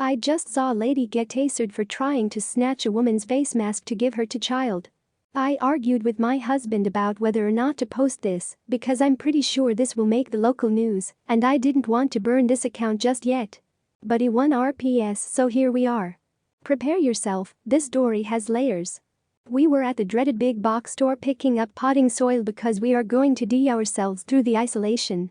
I just saw a lady get tasered for trying to snatch a woman's face mask to give her to child. I argued with my husband about whether or not to post this because I'm pretty sure this will make the local news and I didn't want to burn this account just yet. But he won RPS, so here we are. Prepare yourself, this story has layers. We were at the dreaded big box store picking up potting soil because we are going to ourselves through the isolation.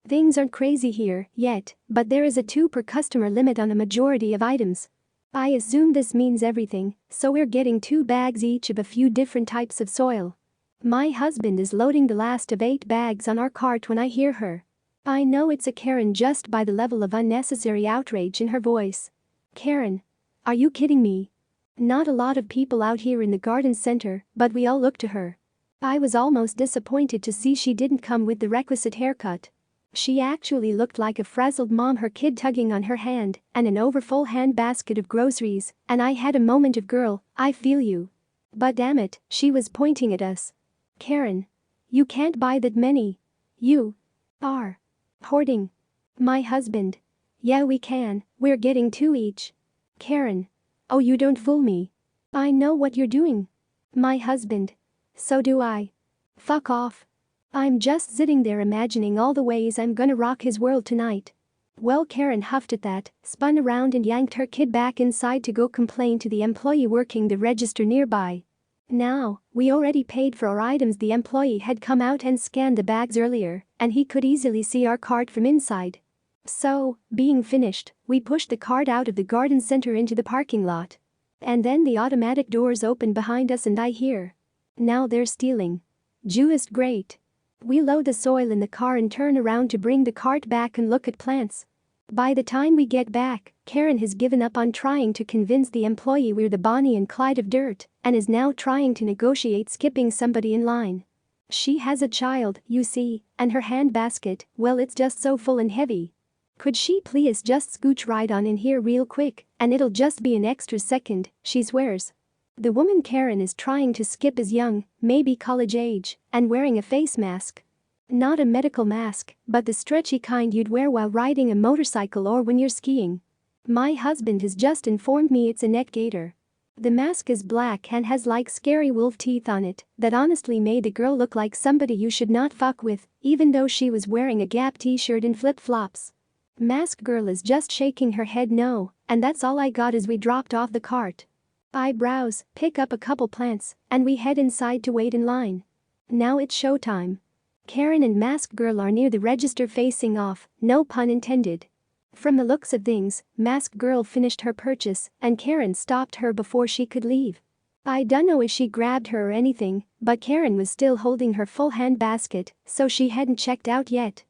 Things aren't crazy here yet, but there is a 2 per customer limit on a majority of items. I assume this means everything, so we're getting 2 bags each of a few different types of soil. My husband is loading the last of 8 bags on our cart when I hear her. I know it's a Karen just by the level of unnecessary outrage in her voice. Karen. Are you kidding me? Not a lot of people out here in the garden center, but we all look to her. I was almost disappointed to see she didn't come with the requisite haircut. She actually looked like a frazzled mom, her kid tugging on her hand, and an overfull handbasket of groceries, and I had a moment of girl, I feel you. But damn it, she was pointing at us. Karen. You can't buy that many. You are hoarding. My husband. Yeah, we can, we're getting 2 each. Karen. Oh, you don't fool me. I know what you're doing. My husband. So do I. Fuck off. I'm just sitting there imagining all the ways I'm gonna rock his world tonight. Well, Karen huffed at that, spun around and yanked her kid back inside to go complain to the employee working the register nearby. Now, we already paid for our items. The employee had come out and scanned the bags earlier, and he could easily see our cart from inside. So, being finished, we pushed the cart out of the garden center into the parking lot. And then the automatic doors opened behind us and I hear. Now they're stealing. Just great. We load the soil in the car and turn around to bring the cart back and look at plants. By the time we get back, Karen has given up on trying to convince the employee we're the Bonnie and Clyde of dirt and is now trying to negotiate skipping somebody in line. She has a child, you see, and her handbasket, well, it's just so full and heavy. Could she please just scooch right on in here real quick, and it'll just be an extra second, she swears. The woman Karen is trying to skip is young, maybe college age, and wearing a face mask. Not a medical mask, but the stretchy kind you'd wear while riding a motorcycle or when you're skiing. My husband has just informed me it's a neck gaiter. The mask is black and has like scary wolf teeth on it that honestly made the girl look like somebody you should not fuck with, even though she was wearing a Gap t-shirt and flip-flops. Mask girl is just shaking her head no, and that's all I got as we dropped off the cart. I browse, pick up a couple plants, and we head inside to wait in line. Now it's showtime. Karen and Mask Girl are near the register facing off, no pun intended. From the looks of things, Mask Girl finished her purchase and Karen stopped her before she could leave. I dunno if she grabbed her or anything, but Karen was still holding her full handbasket, so she hadn't checked out yet.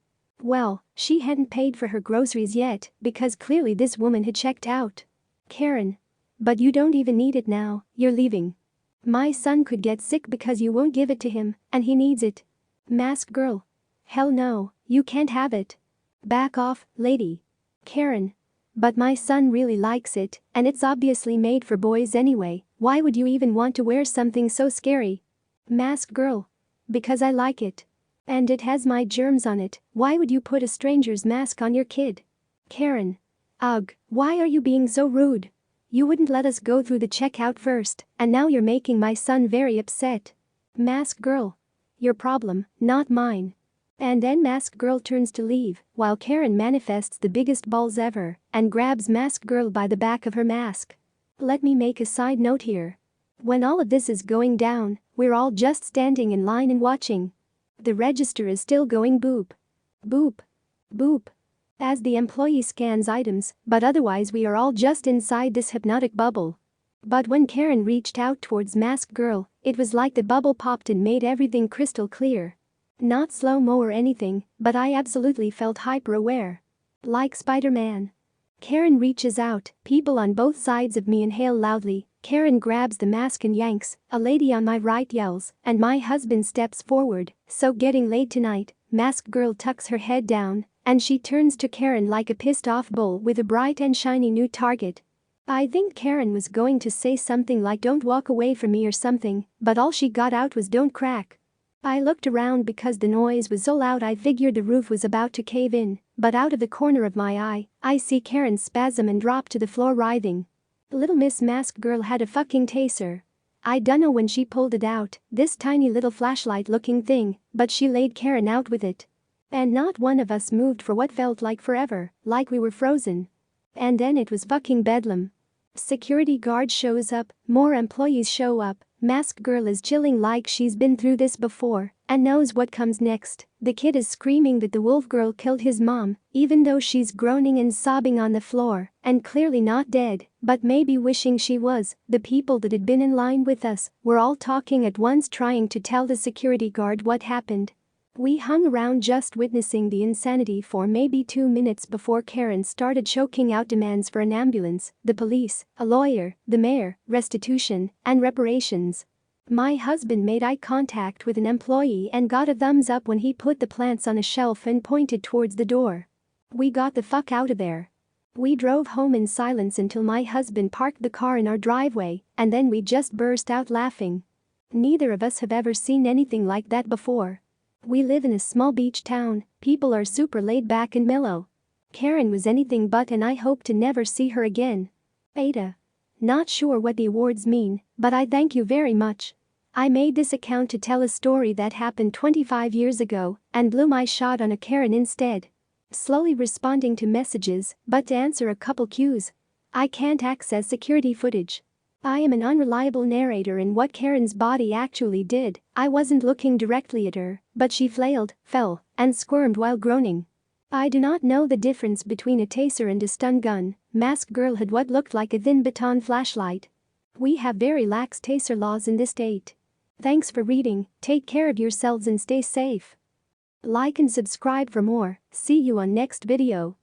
Well, she hadn't paid for her groceries yet because clearly this woman had checked out. Karen. But you don't even need it now, you're leaving. My son could get sick because you won't give it to him, and he needs it. Mask Girl. Hell no, you can't have it. Back off, lady. Karen. But my son really likes it, and it's obviously made for boys anyway, why would you even want to wear something so scary? Mask Girl. Because I like it. And it has my germs on it, why would you put a stranger's mask on your kid? Karen. Ugh, why are you being so rude? You wouldn't let us go through the checkout first, and now you're making my son very upset. Mask Girl. Your problem, not mine. And then Mask Girl turns to leave, while Karen manifests the biggest balls ever and grabs Mask Girl by the back of her mask. Let me make a side note here. When all of this is going down, we're all just standing in line and watching. The register is still going boop. Boop. Boop. As the employee scans items, but otherwise we are all just inside this hypnotic bubble. But when Karen reached out towards Mask Girl, it was like the bubble popped and made everything crystal clear. Not slow-mo or anything, but I absolutely felt hyper-aware. Like Spider-Man. Karen reaches out, people on both sides of me inhale loudly, Karen grabs the mask and yanks, a lady on my right yells, and my husband steps forward, so getting laid tonight, Mask Girl tucks her head down, and she turns to Karen like a pissed-off bull with a bright and shiny new target. I think Karen was going to say something like don't walk away from me or something, but all she got out was don't crack. I looked around because the noise was so loud I figured the roof was about to cave in, but out of the corner of my eye, I see Karen spasm and drop to the floor writhing. Little Miss Mask Girl had a fucking taser. I dunno when she pulled it out, this tiny little flashlight-looking thing, but she laid Karen out with it. And not one of us moved for what felt like forever, like we were frozen. And then it was fucking bedlam. Security guard shows up, more employees show up, Mask Girl is chilling like she's been through this before and knows what comes next. The kid is screaming that the wolf girl killed his mom, even though she's groaning and sobbing on the floor and clearly not dead, but maybe wishing she was. The people that had been in line with us were all talking at once, trying to tell the security guard what happened. We hung around just witnessing the insanity for maybe 2 minutes before Karen started choking out demands for an ambulance, the police, a lawyer, the mayor, restitution, and reparations. My husband made eye contact with an employee and got a thumbs up when he put the plants on a shelf and pointed towards the door. We got the fuck out of there. We drove home in silence until my husband parked the car in our driveway, and then we just burst out laughing. Neither of us have ever seen anything like that before. We live in a small beach town, people are super laid back and mellow. Karen was anything but, and I hope to never see her again. Ada. Not sure what the awards mean, but I thank you very much. I made this account to tell a story that happened 25 years ago and blew my shot on a Karen instead. Slowly responding to messages, but to answer a couple cues. I can't access security footage. I am an unreliable narrator in what Karen's body actually did. I wasn't looking directly at her, but she flailed, fell, and squirmed while groaning. I do not know the difference between a taser and a stun gun. Mask Girl had what looked like a thin baton flashlight. We have very lax taser laws in this state. Thanks for reading, take care of yourselves and stay safe. Like and subscribe for more. See you on next video.